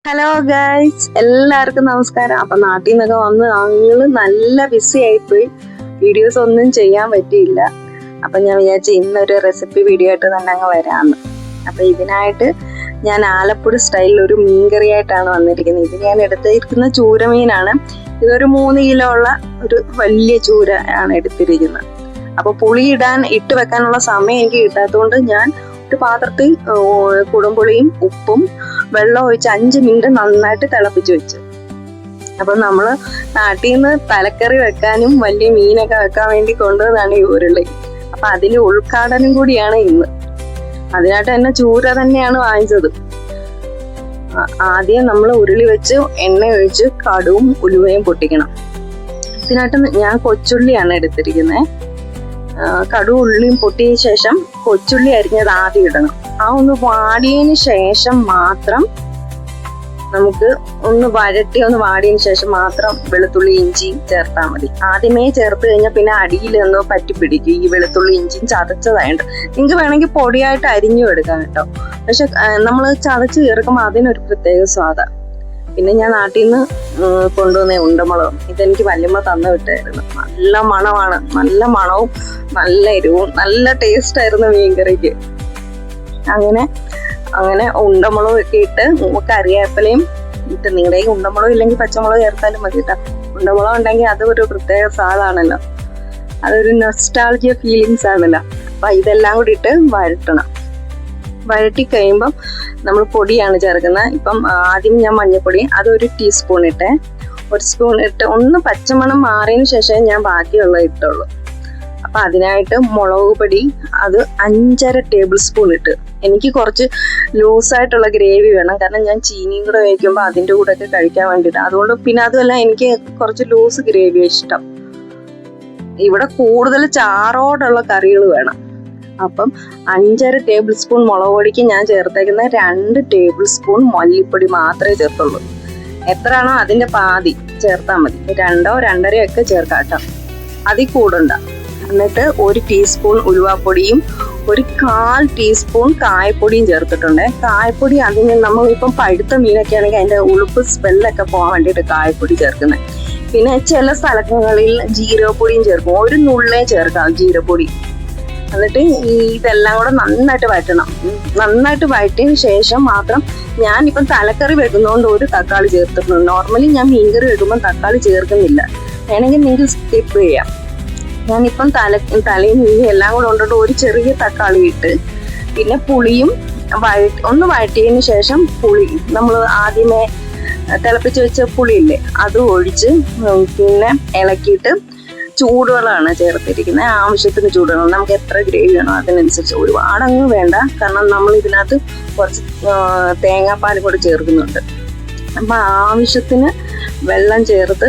Hello guys, എല്ലാവർക്കും നമസ്കാരം. അപ്പൊ നാട്ടിൽ നിന്നൊക്കെ വന്ന് ഞങ്ങള് നല്ല ബിസി ആയിപ്പോയി, വീഡിയോസ് ഒന്നും ചെയ്യാൻ പറ്റിയില്ല. അപ്പൊ ഞാൻ വിചാരിച്ചു ഇന്നൊരു റെസിപ്പി വീഡിയോ ആയിട്ട് തന്നെ അങ്ങ് വരാമെന്ന്. അപ്പൊ ഇതിനായിട്ട് ഞാൻ ആലപ്പുഴ സ്റ്റൈലിൽ ഒരു മീൻകറി ആയിട്ടാണ് വന്നിരിക്കുന്നത്. ഇത് ഞാൻ എടുത്തിരിക്കുന്ന ചൂരമീനാണ്. ഇതൊരു 3 കിലോ ഉള്ള ഒരു വലിയ ചൂര ആണ് എടുത്തിരിക്കുന്നത്. അപ്പൊ പുളി ഇട്ട് വെക്കാനുള്ള സമയം എനിക്ക് കിട്ടാത്തതുകൊണ്ട് ഞാൻ ഒരു പാത്രത്തിൽ കുടംപുളിയും ഉപ്പും വെള്ളം ഒഴിച്ച് 5 മിനിറ്റ് നന്നായിട്ട് തിളപ്പിച്ച് വെച്ചു. അപ്പൊ നമ്മള് നാട്ടിൽ നിന്ന് തലക്കറി വെക്കാനും വലിയ മീനൊക്കെ വെക്കാൻ വേണ്ടി കൊണ്ടുവന്നതാണ് ഈ ഉരുളി. അപ്പൊ അതിന്റെ ഉദ്ഘാടനം കൂടിയാണ് ഇന്ന്. അതിനായിട്ട് തന്നെ ചൂര തന്നെയാണ് വാങ്ങിച്ചത്. ആദ്യം നമ്മൾ ഉരുളി വെച്ച് എണ്ണ ഒഴിച്ച് കടുവും ഉലുവയും പൊട്ടിക്കണം. ഇതിനായിട്ട് ഞാൻ കൊച്ചുള്ളിയാണ് എടുത്തിരിക്കുന്നത്. കടുവും ഉള്ളിയും പൊട്ടിയ ശേഷം കൊച്ചുള്ളി അരിഞ്ഞത് ആദ്യം ഇടണം. ആ ഒന്ന് വാടിയതിന് ശേഷം മാത്രം നമുക്ക് ഒന്ന് വാടിയതിന് ശേഷം മാത്രം വെളുത്തുള്ളി ഇഞ്ചിയും ചേർത്താൽ മതി. ആദ്യമേ ചേർത്ത് കഴിഞ്ഞാൽ പിന്നെ അടിയിലൊന്ന് പറ്റിപ്പിടിക്കും. ഈ വെളുത്തുള്ളി ഇഞ്ചിയും ചതച്ചതായിട്ട് നിങ്ങൾക്ക് വേണമെങ്കിൽ പൊടിയായിട്ട് അരിഞ്ഞും എടുക്കാം കേട്ടോ. പക്ഷെ നമ്മൾ ചതച്ച് ചേർക്കുമ്പോൾ അതിനൊരു പ്രത്യേക സ്വാദാണ്. പിന്നെ ഞാൻ നാട്ടിൽ നിന്ന് കൊണ്ടുവന്ന ഉണ്ടമുളകും ഇതെനിക്ക് വല്യമ്മ തന്നു വിട്ടായിരുന്നു. നല്ല മണമാണ്, നല്ല മണവും നല്ല എരിവും നല്ല ടേസ്റ്റ് ആയിരുന്നു മീൻകറിക്ക്. അങ്ങനെ ഉണ്ടമുളകും ഒക്കെ ഇട്ട് കറിവേപ്പിലയും ഇട്ട്, നിങ്ങളുടെ ഈ ഉണ്ടമുളക് ഇല്ലെങ്കിൽ പച്ചമുളക് ചേർത്താലും മതി കേട്ടോ. ഉണ്ടമുളക് ഉണ്ടെങ്കിൽ അത് ഒരു പ്രത്യേക സ്വാദാണല്ലോ, അതൊരു നൊസ്റ്റാൾജിയ ഫീലിങ്സ് ആണല്ലോ. അപ്പൊ ഇതെല്ലാം കൂടി ഇട്ട് വഴറ്റി കഴിയുമ്പം നമ്മൾ പൊടിയാണ് ചേർക്കുന്നത്. ഇപ്പം ആദ്യം ഞാൻ മഞ്ഞൾപ്പൊടി അതൊരു ടീസ്പൂൺ ഇട്ടേ. 1 സ്പൂൺ ഇട്ട് ഒന്ന് പച്ചമണം മാറിയതിന് ശേഷം ഞാൻ ബാക്കിയുള്ളത് ഇട്ടുള്ളൂ. അപ്പൊ അതിനായിട്ട് മുളക് പൊടി അത് 5.5 ടേബിൾ സ്പൂൺ ഇട്ട്. എനിക്ക് കുറച്ച് ലൂസായിട്ടുള്ള ഗ്രേവി വേണം, കാരണം ഞാൻ ചീനിയും കൂടെ വയ്ക്കുമ്പോൾ അതിൻ്റെ കൂടെ ഒക്കെ കഴിക്കാൻ വേണ്ടിയിട്ട്. അതുകൊണ്ട് പിന്നെ അതുമല്ല, എനിക്ക് കുറച്ച് ലൂസ് ഗ്രേവി ഇഷ്ടം. ഇവിടെ കൂടുതൽ ചാറോടുള്ള കറികൾ വേണം. അപ്പം 5.5 ടേബിൾ സ്പൂൺ മുളക് പൊടിക്ക് ഞാൻ ചേർത്തേക്കുന്ന 2 ടേബിൾ സ്പൂൺ മല്ലിപ്പൊടി മാത്രമേ ചേർത്തുള്ളൂ. എത്രയാണോ അതിന്റെ പാതി ചേർത്താൽ മതി. 2 or 2.5 ഒക്കെ ചേർക്കാം കേട്ടോ, അതിൽ കൂടണ്ട. എന്നിട്ട് 1 ടീസ്പൂൺ ഉലുവാപ്പൊടിയും 1/4 ടീസ്പൂൺ കായപ്പൊടിയും ചേർത്തിട്ടുണ്ട്. കായപ്പൊടി അതിന് നമ്മളിപ്പം പഴുത്ത മീനൊക്കെ ആണെങ്കിൽ അതിന്റെ ഉളുപ്പ് സ്മെല്ലൊക്കെ പോകാൻ വേണ്ടിയിട്ട് കായപ്പൊടി ചേർക്കുന്നത്. പിന്നെ ചില സ്ഥലങ്ങളിൽ ജീരകപ്പൊടിയും ചേർക്കും. 1 നുള്ളേ ചേർക്കാം ജീരകപ്പൊടി. എന്നിട്ട് ഇതെല്ലാം കൂടെ നന്നായിട്ട് വഴറ്റണം. നന്നായിട്ട് വഴറ്റിയതിന് ശേഷം മാത്രം, ഞാനിപ്പം തലക്കറി വെക്കുന്നതുകൊണ്ട് 1 തക്കാളി ചേർത്തിട്ടുണ്ട്. നോർമലി ഞാൻ മീൻകറി വെക്കുമ്പോൾ തക്കാളി ചേർക്കുന്നില്ല, വേണമെങ്കിൽ നിങ്ങൾക്ക് സ്കിപ്പ് ചെയ്യാം. ഞാനിപ്പം തലയും മീനും എല്ലാം കൂടെ കൊണ്ടിട്ട് 1 ചെറിയ തക്കാളി ഇട്ട്, പിന്നെ പുളിയും ഒന്ന് വഴറ്റിയതിന് ശേഷം പുളി നമ്മൾ ആദ്യമേ തിളപ്പിച്ച് വെച്ച പുളിയില്ലേ അത് ഒഴിച്ച് പിന്നെ ഇളക്കിയിട്ട് ചൂടുവെള്ളമാണ് ചേർത്തിരിക്കുന്നത്. ആവശ്യത്തിന് ചൂടുവെള്ളം, നമുക്ക് എത്ര ഗ്രേവി വേണോ അതിനനുസരിച്ച്. ഒരുപാടങ്ങ് വേണ്ട, കാരണം നമ്മൾ ഇതിനകത്ത് കുറച്ച് തേങ്ങാപ്പാൽ കൂടെ ചേർക്കുന്നുണ്ട്. അപ്പം ആവശ്യത്തിന് വെള്ളം ചേർത്ത്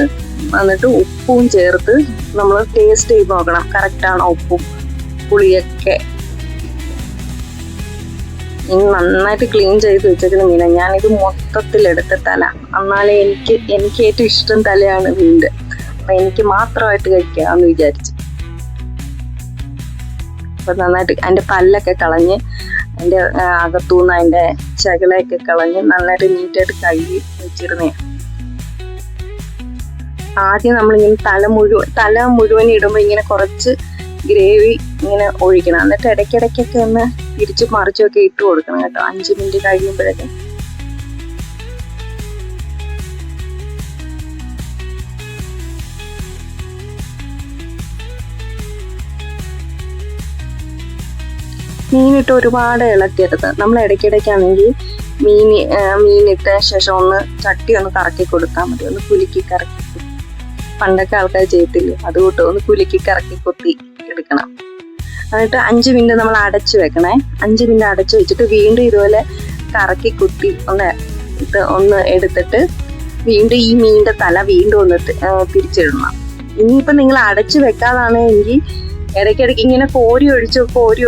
എന്നിട്ട് ഉപ്പും ചേർത്ത് നമ്മൾ ടേസ്റ്റ് ചെയ്ത് നോക്കണം, കറക്റ്റാണോ ഉപ്പും പുളിയൊക്കെ. ഇനി നന്നായിട്ട് ക്ലീൻ ചെയ്ത് വെച്ചിരിക്കുന്ന മീനാണ്. ഞാനിത് മൊത്തത്തിലെടുത്ത തല, എന്നാലേ എനിക്ക് ഏറ്റവും ഇഷ്ടം തലയാണ് മീൻ്റെ. അപ്പൊ എനിക്ക് മാത്രമായിട്ട് കഴിക്കാമെന്ന് വിചാരിച്ചു. അപ്പൊ നന്നായിട്ട് അതിന്റെ പല്ലൊക്കെ കളഞ്ഞ് അതിന്റെ അകത്തുനിന്ന് അതിന്റെ ചകിളയൊക്കെ കളഞ്ഞ് നന്നായിട്ട് നീറ്റായിട്ട് കഴുകി വെച്ചിരുന്നേ. ആദ്യം നമ്മളിങ്ങനെ തല മുഴുവൻ ഇടുമ്പോൾ ഇങ്ങനെ കുറച്ച് ഗ്രേവി ഇങ്ങനെ ഒഴിക്കണം. എന്നിട്ട് ഇടയ്ക്കിടയ്ക്കൊക്കെ ഒന്ന് തിരിച്ചു മറിച്ചൊക്കെ ഇട്ട് കൊടുക്കണം കേട്ടോ, 5 മിനിറ്റ് കഴിയുമ്പോഴൊക്കെ. മീനിട്ട് ഒരുപാട് ഇളക്കിയെടുത്ത് നമ്മൾ ഇടയ്ക്കിടയ്ക്കാണെങ്കിൽ മീനിട്ട ശേഷം ഒന്ന് ചട്ടി ഒന്ന് കറക്കി കൊടുത്താൽ മതി. ഒന്ന് കുലുക്കി കറക്കി, പണ്ടൊക്കെ ആൾക്കാർ ചെയ്യത്തില്ലേ, അതുകൊണ്ട് ഒന്ന് കുലുക്കി കറക്കി കൊത്തി എടുക്കണം. എന്നിട്ട് 5 മിനിറ്റ് നമ്മൾ അടച്ചു വെക്കണേ. 5 മിനിറ്റ് അടച്ചു വെച്ചിട്ട് വീണ്ടും ഇതുപോലെ കറക്കി കുത്തി ഒന്ന് എടുത്തിട്ട് വീണ്ടും ഈ മീനിന്റെ തല വീണ്ടും ഒന്ന് തിരിച്ചിടണം. ഇനിയിപ്പം നിങ്ങൾ അടച്ചു വെക്കാതാണ് എങ്കിൽ ഇടയ്ക്കിടയ്ക്ക് ഇങ്ങനെ കോരി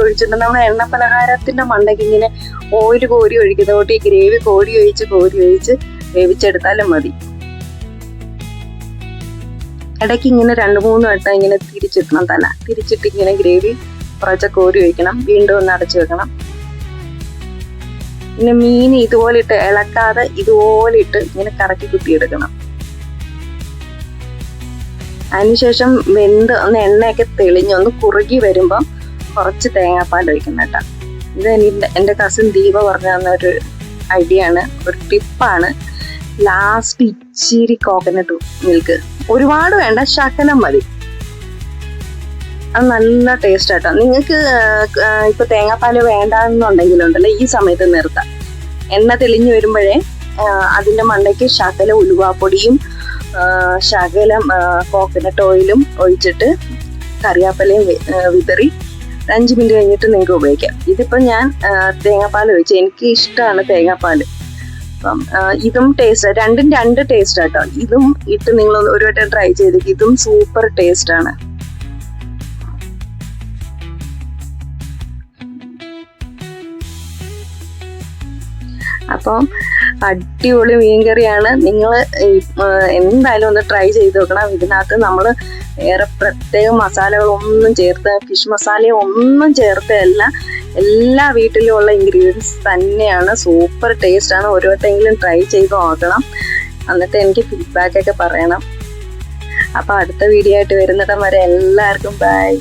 ഒഴിച്ചിട്ട് നമ്മുടെ എണ്ണ പലഹാരത്തിന്റെ മണ്ടയ്ക്ക് ഇങ്ങനെ കോരി ഒഴിക്കുന്ന കൂട്ടി ഗ്രേവി കോരി ഒഴിച്ച് വേവിച്ചെടുത്താലും മതി. ഇടയ്ക്ക് ഇങ്ങനെ 2-3 വട്ടം ഇങ്ങനെ തിരിച്ചിടണം. തല തിരിച്ചിട്ട് ഇങ്ങനെ ഗ്രേവി കുറച്ച് കോരി ഒഴിക്കണം. വീണ്ടും ഒന്ന് അടച്ചു വെക്കണം. പിന്നെ മീൻ ഇതുപോലെ ഇട്ട് ഇളക്കാതെ ഇതുപോലെ ഇട്ട് ഇങ്ങനെ കറക്കി കുത്തിയെടുക്കണം. അതിനുശേഷം വെന്ത് ഒന്ന് എണ്ണയൊക്കെ തെളിഞ്ഞൊന്ന് കുറുകി വരുമ്പം കുറച്ച് തേങ്ങാപ്പാൽ ഒഴിക്കണം കേട്ടോ. ഇത് എൻ്റെ കസിൻ ദീപ പറഞ്ഞു തന്ന ഒരു ഐഡിയ ആണ്, ഒരു ടിപ്പാണ്. ലാസ്റ്റ് ഇച്ചിരി കോക്കനട്ട് മിൽക്ക്, ഒരുപാട് വേണ്ട, ശകലം മതി. അത് നല്ല ടേസ്റ്റ് ആട്ടോ. നിങ്ങൾക്ക് ഇപ്പൊ തേങ്ങാപ്പാല് വേണ്ടെന്നുണ്ടെങ്കിലുണ്ടല്ലോ ഈ സമയത്ത് നിർത്താം. എണ്ണ തെളിഞ്ഞു വരുമ്പോഴേ അതിന്റെ മണ്ടയ്ക്ക് ശകലം ഉലുവാപ്പൊടിയും ശകലം കോക്കനട്ട് ഓയിലും ഒഴിച്ചിട്ട് കറിവേപ്പിലയും വിതറി 5 മിനിറ്റ് കഴിഞ്ഞിട്ട് നിങ്ങൾക്ക് ഉപയോഗിക്കാം. ഇതിപ്പോ ഞാൻ തേങ്ങാപ്പാൽ ഒഴിച്ചു, എനിക്ക് ഇഷ്ടമാണ് തേങ്ങാപ്പാൽ. അപ്പം ഇതും ടേസ്റ്റ്, രണ്ടും രണ്ട് ടേസ്റ്റ് ആട്ടോ. ഇതും ഇട്ട് നിങ്ങൾ ഒരു വട്ടം ട്രൈ ചെയ്ത്, ഇതും സൂപ്പർ ടേസ്റ്റ് ആണ്. അപ്പം അടിപൊളി മീൻകറിയാണ്. നിങ്ങൾ എന്തായാലും ഒന്ന് ട്രൈ ചെയ്ത് നോക്കണം. ഇതിനകത്ത് നമ്മൾ വേറെ പ്രത്യേക മസാലകളൊന്നും ചേർത്ത്, ഫിഷ് മസാല ഒന്നും ചേർത്തല്ല, എല്ലാ വീട്ടിലും ഉള്ള ഇൻഗ്രീഡിയൻസ് തന്നെയാണ്. സൂപ്പർ ടേസ്റ്റ് ആണ്. ഒരു വട്ടമെങ്കിലും ട്രൈ ചെയ്ത് നോക്കണം, എന്നിട്ട് എനിക്ക് ഫീഡ്ബാക്ക് ഒക്കെ പറയണം. അപ്പൊ അടുത്ത വീഡിയോ ആയിട്ട് വരുന്നിടം വരെ എല്ലാവർക്കും ബൈ.